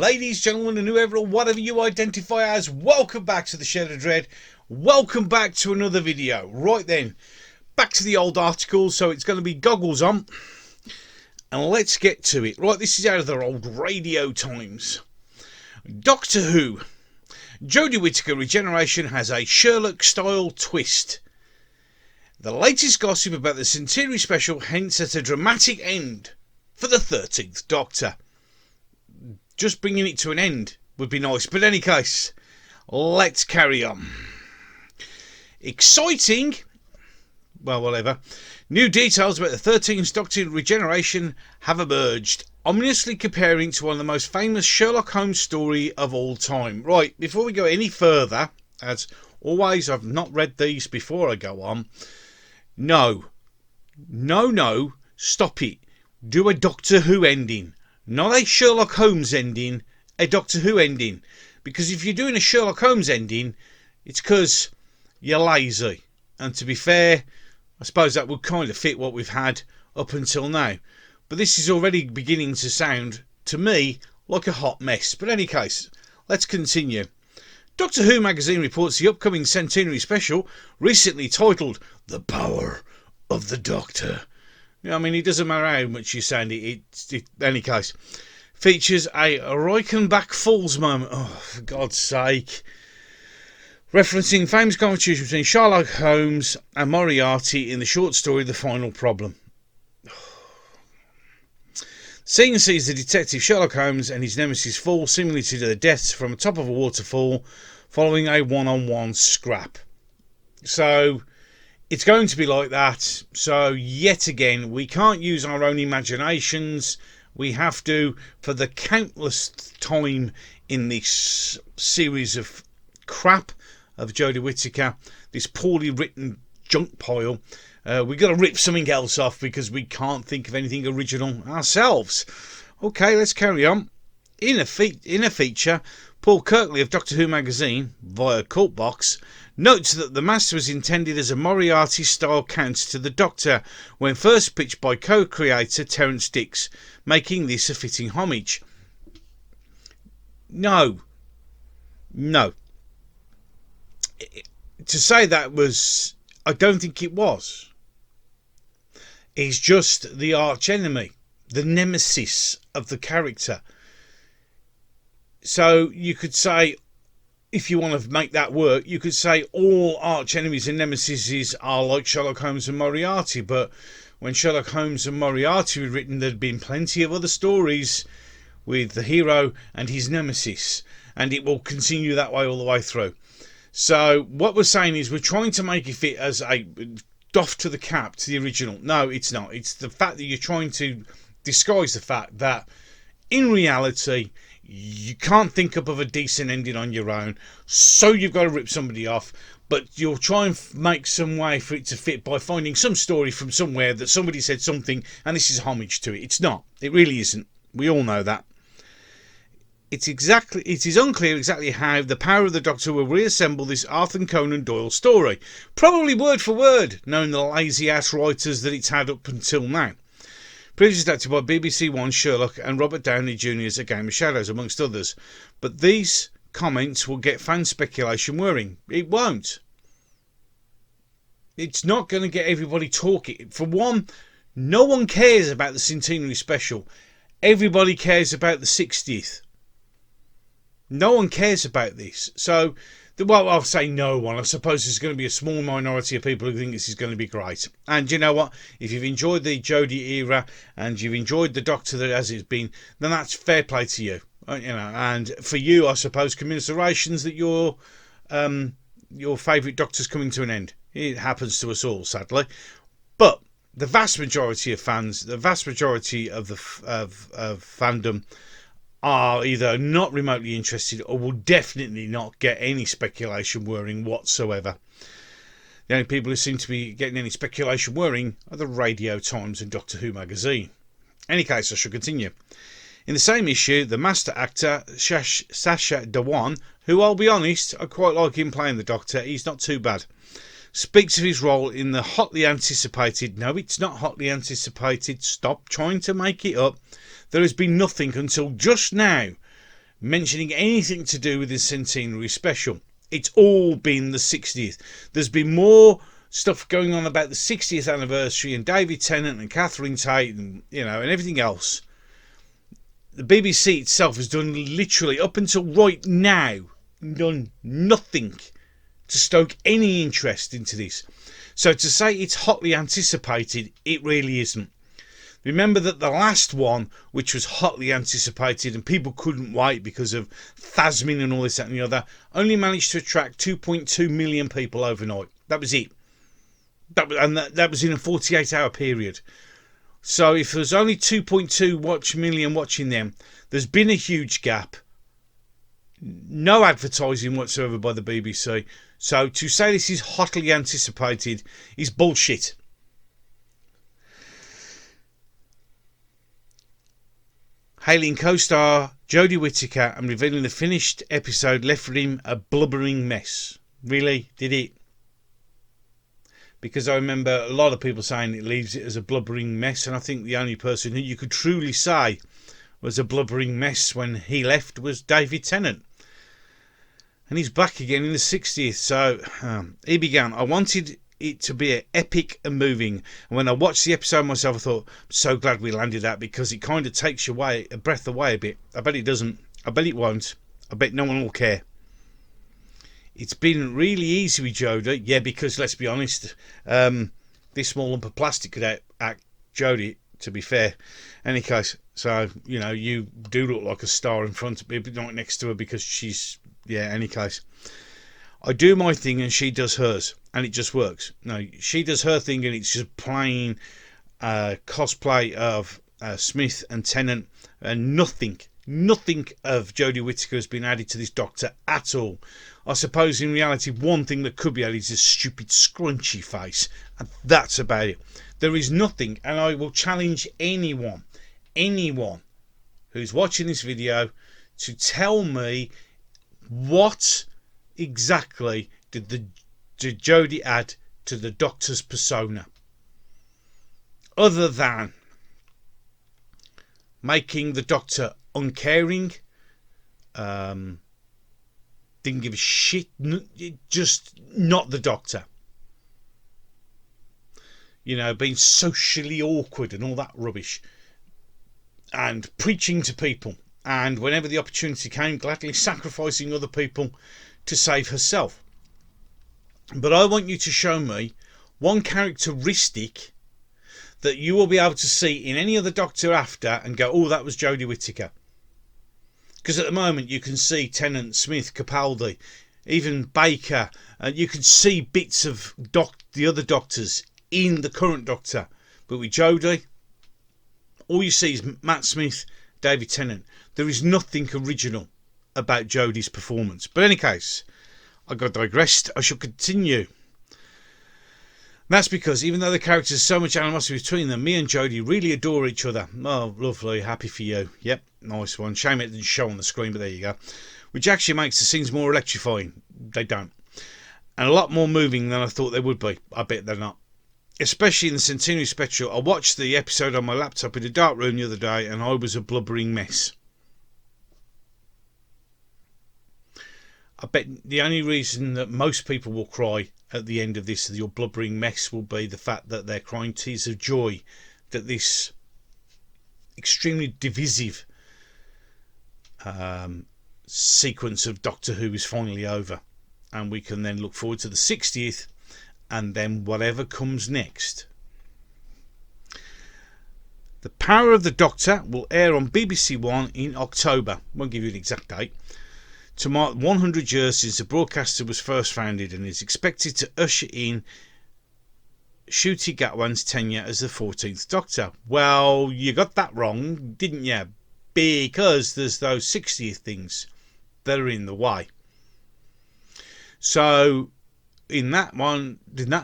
ladies, gentlemen, and whoever or whatever you identify as, welcome back to the Shed of Dread. Welcome back to another video. Right then, back to the old article, so it's going to be goggles on. And let's get to it. Right, this is out of their old radio times. Doctor Who. Jodie Whittaker regeneration has a Sherlock-style twist. The latest gossip about the Centenary special hints at a dramatic end for the 13th Doctor. Just bringing it to an end would be nice, but in any case, let's carry on. Exciting, well, whatever. New details about the 13th Doctor regeneration have emerged, ominously comparing to one of the most famous Sherlock Holmes story of all time. Right, before we go any further, as always, I've not read these before I go on. No, stop it. Do a Doctor Who ending. Not a Sherlock Holmes ending, a Doctor Who ending. Because if you're doing a Sherlock Holmes ending, it's because you're lazy. And to be fair, I suppose that would kind of fit what we've had up until now. But this is already beginning to sound, to me, like a hot mess. But in any case, let's continue. Doctor Who magazine reports the upcoming Centenary special, recently titled The Power of the Doctor. I mean, it doesn't matter how much you sound it, in any case, features a Reichenbach Falls moment. Oh, for God's sake. Referencing famous conversation between Sherlock Holmes and Moriarty in the short story The Final Problem. Scene sees the detective Sherlock Holmes and his nemesis fall seemingly to their deaths from the top of a waterfall following a one-on-one scrap. So it's going to be like that. So yet again, we can't use our own imaginations. We have to, for the countless time in this series of crap of Jodie Whittaker, this poorly written junk pile, we've got to rip something else off because we can't think of anything original ourselves. Okay, let's carry on. In a feature, Paul Kirkley of Doctor Who magazine, via Cultbox, notes that the Master was intended as a Moriarty-style counter to the Doctor when first pitched by co-creator Terence Dicks, making this a fitting homage. No. To say that was... I don't think it was. He's just the arch-enemy, the nemesis of the character. So you could say, if you want to make that work, you could say all arch-enemies and nemesis are like Sherlock Holmes and Moriarty. But when Sherlock Holmes and Moriarty were written, there'd been plenty of other stories with the hero and his nemesis. And it will continue that way all the way through. So what we're saying is we're trying to make it fit as a doff to the cap to the original. No, it's not. It's the fact that you're trying to disguise the fact that in reality you can't think up of a decent ending on your own, so you've got to rip somebody off, but you'll try and make some way for it to fit by finding some story from somewhere that somebody said something and this is homage to it. It's not. It really isn't. We all know that. It is unclear exactly how the Power of the Doctor will reassemble this Arthur Conan Doyle story. Probably word for word, knowing the lazy ass writers that it's had up until now. Previously adapted by BBC One, Sherlock and Robert Downey Jr.'s A Game of Shadows, amongst others. But these comments will get fan speculation whirring. It won't. It's not going to get everybody talking. For one, no one cares about the Centenary special. Everybody cares about the 60th. No one cares about this. So, well, I'll say no one. I suppose there's going to be a small minority of people who think this is going to be great. And you know what? If you've enjoyed the Jodie era and you've enjoyed the Doctor that as it's been, then that's fair play to you. You know, and for you, I suppose, commiserations that your favourite Doctor's coming to an end. It happens to us all, sadly. But the vast majority of fans, the vast majority of fandom, are either not remotely interested or will definitely not get any speculation whirring whatsoever. The only people who seem to be getting any speculation whirring are the Radio Times and Doctor Who magazine. In any case, I shall continue. In the same issue, the master actor Sacha Dhawan, who I'll be honest, I quite like him playing the Doctor, he's not too bad, speaks of his role in the hotly anticipated, no it's not hotly anticipated, stop trying to make it up, there has been nothing until just now mentioning anything to do with the Centenary special. It's all been the 60th. There's been more stuff going on about the 60th anniversary and David Tennant and Catherine Tate and and everything else. The BBC itself has done literally up until right now done nothing to stoke any interest into this. So to say it's hotly anticipated, it really isn't. Remember that the last one, which was hotly anticipated and people couldn't wait because of Thasmin and all this, that and the other, only managed to attract 2.2 million people overnight. That was it. That was in a 48-hour period. So if there's only 2.2 million watching them, there's been a huge gap. No advertising whatsoever by the BBC. So to say this is hotly anticipated is bullshit. Hailing co-star Jodie Whittaker and revealing the finished episode left him a blubbering mess. Really? Did it? Because I remember a lot of people saying it leaves it as a blubbering mess, and I think the only person who you could truly say was a blubbering mess when he left was David Tennant. And he's back again in the 60th. So he began, I wanted it to be epic and moving. And when I watched the episode myself, I thought, I'm so glad we landed that, because it kind of takes your breath away a bit. I bet it doesn't. I bet it won't. I bet no one will care. It's been really easy with Jodie. Yeah, because let's be honest, this small lump of plastic could act Jodie, to be fair. Any case, so, you do look like a star in front of me, but not next to her, because she's, any case. I do my thing and she does hers, and it just works. No, she does her thing and it's just plain cosplay of Smith and Tennant, and nothing of Jodie Whittaker has been added to this Doctor at all. I suppose in reality one thing that could be added is a stupid scrunchy face, and that's about it. There is nothing, and I will challenge anyone who's watching this video to tell me what exactly did Jodie add to the Doctor's persona, other than making the Doctor uncaring, didn't give a shit, just not the Doctor. Being socially awkward and all that rubbish, and preaching to people, and whenever the opportunity came, gladly sacrificing other people to save herself. But I want you to show me one characteristic that you will be able to see in any other Doctor after and go, oh, that was Jodie Whittaker. Because at the moment you can see Tennant, Smith, Capaldi, even Baker, and you can see bits of the other Doctors in the current Doctor. But with Jodie, all you see is Matt Smith, David Tennant. There is nothing original about Jodie's performance. But in any case, I got digressed. I shall continue. That's because even though the characters have so much animosity between them, me and Jodie really adore each other. Oh, lovely. Happy for you. Yep, nice one. Shame it didn't show on the screen, but there you go. Which actually makes the scenes more electrifying. They don't. And a lot more moving than I thought they would be. I bet they're not. Especially in the Centenary special. I watched the episode on my laptop in a dark room the other day, and I was a blubbering mess. I bet the only reason that most people will cry at the end of this, your blubbering mess, will be the fact that they're crying tears of joy that this extremely divisive sequence of Doctor Who is finally over, and we can then look forward to the 60th and then whatever comes next. The Power of the Doctor will air on BBC One in October. Won't give you an exact date. To mark 100 years since the broadcaster was first founded, and is expected to usher in Ncuti Gatwan's tenure as the 14th Doctor. Well, you got that wrong, didn't you? Because there's those 60th things that are in the way. So, in that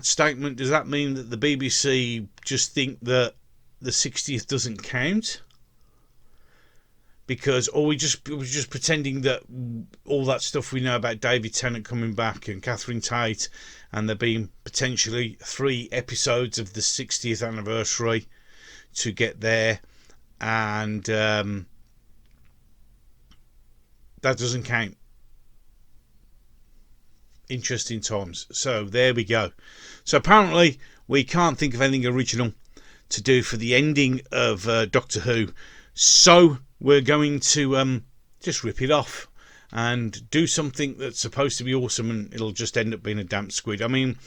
statement, does that mean that the BBC just think that the 60th doesn't count? Because, or we're just pretending that all that stuff we know about David Tennant coming back and Catherine Tate, and there being potentially 3 episodes of the 60th anniversary to get there, and that doesn't count. Interesting times. So there we go. So apparently we can't think of anything original to do for the ending of Doctor Who, so we're going to just rip it off and do something that's supposed to be awesome, and it'll just end up being a damp squid. I mean,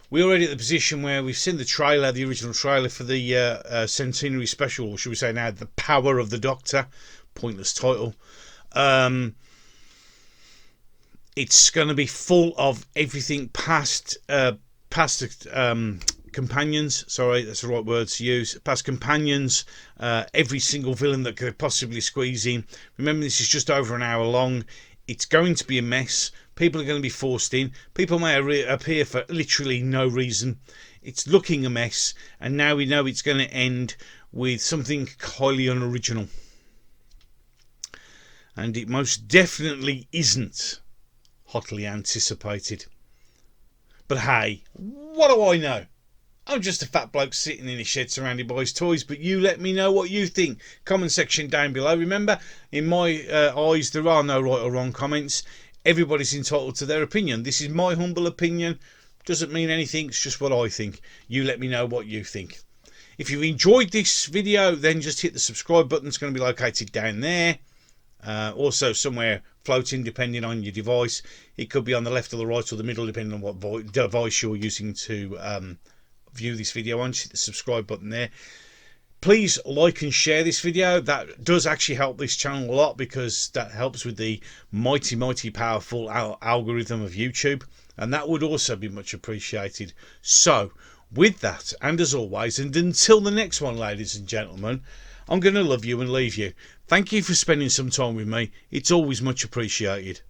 we're already at the position where we've seen the trailer, the original trailer for the Centenary special, or should we say now, The Power of the Doctor. Pointless title. It's going to be full of everything past companions. Sorry, that's the right word to use. Past companions, every single villain that could possibly squeeze in. Remember, this is just over an hour long. It's going to be a mess. People are going to be forced in. People may appear for literally no reason. It's looking a mess, and now we know it's going to end with something highly unoriginal. And it most definitely isn't hotly anticipated. But hey, what do I know? I'm just a fat bloke sitting in a shed surrounded by his toys, but you let me know what you think. Comment section down below. Remember, in my eyes, there are no right or wrong comments. Everybody's entitled to their opinion. This is my humble opinion. Doesn't mean anything, it's just what I think. You let me know what you think. If you've enjoyed this video, then just hit the subscribe button. It's going to be located down there. Also somewhere floating, depending on your device. It could be on the left or the right or the middle, depending on what device you're using to view this video on. Just hit the subscribe button there. Please like and share this video. That does actually help this channel a lot, because that helps with the mighty powerful algorithm of YouTube, and that would also be much appreciated. So with that, and as always, and until the next one, ladies and gentlemen, I'm going to love you and leave you. Thank you for spending some time with me. It's always much appreciated.